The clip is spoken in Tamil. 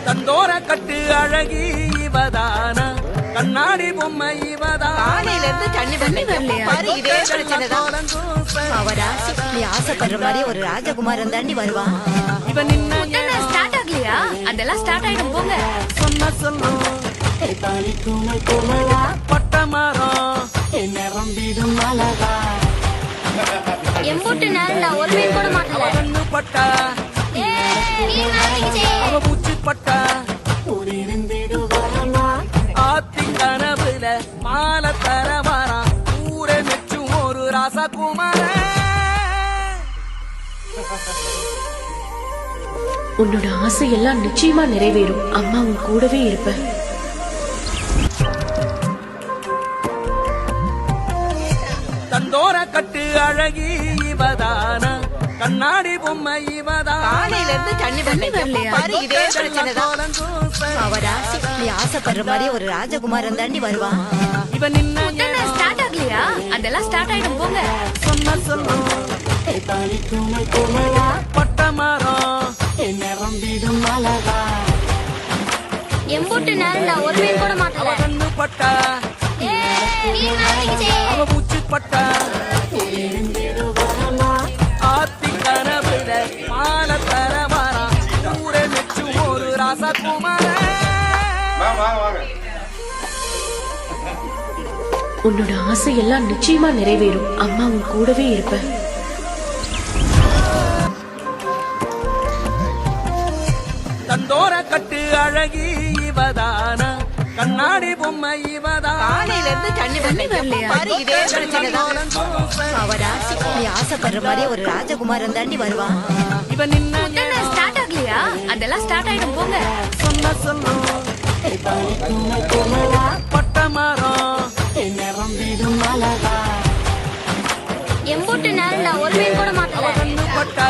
தந்தோர கட்டு அழகி இவதான கண்ணாடி பொம்மை இவதான். காலையில இருந்து தண்ணி பாரு, இதே பிரச்சனைதான். அவராசி நீ ஆசைப்படுற மாதிரி ஒரு ராஜகுமாரன் தாண்டி வருவான். இவன் நின்ன ஸ்டார்ட் ஆகலையா? அதெல்லாம் ஸ்டார்ட் ஆயிடும் போங்க. சொன்ன சொல்லும் பட்ட மரம் நிரம்பிடும் அழகா எம்பூட்டு நேரம் நான் ஒரு மீன் போட மாட்டேன். பட்டா அவ பூச்சி பட்டா ஆத்தி கனவுல மாலை தர வரா ஊரே மெச்சும் ஒரு ராசகுமார. உன்னோட ஆசை எல்லாம் நிச்சயமா நிறைவேறும். அம்மா உன் கூடவே இருப்பேன். தந்தோர கட்டு அழகி இவதான கண்ணாடி பொம்மை இவதான். காலையில இருந்து தண்ணி பாரு, இதே பிரச்சனைதான். அவராசி நீ ஆசைப்படுற மாதிரி ஒரு ராஜகுமாரன் தாண்டி வருவான். இவன் நின்ன ஸ்டார்ட் ஆகலையா? அதெல்லாம் ஸ்டார்ட் ஆயிடும் போங்க. சொன்ன சொல்லும் பட்ட மரம் நிரம்பிடும் அழகா எம்பூட்டு நேரம் நான் ஒரு மீன் போட மாட்டேன். பட்டா அவ பூச்சி பட்டா ஆத்தி கனவுல மாலை தர வரா ஊரே மெச்சும் ஒரு ராசகுமார. உன்னோட ஆசை எல்லாம் நிச்சயமா நிறைவேறும். அம்மா உன் கூடவே இருப்பேன். தந்தோர கட்டு அழகி இவதான கண்ணாடி பொம்மை இவதான். காலையில இருந்து தண்ணி பாரு, இதே பிரச்சனைதான். அவராசி நீ ஆசைப்படுற மாதிரி ஒரு ராஜகுமாரன் தாண்டி வருவான். இவன் நின்ன ஸ்டார்ட் ஆகலையா? அதெல்லாம் ஸ்டார்ட் ஆயிடும் போங்க. சொன்ன சொல்லும் பட்ட மரம் நிரம்பிடும் அழகா எம்பூட்டு நேரம் நான் ஒரு மீன் போட மாட்டேன். பட்டா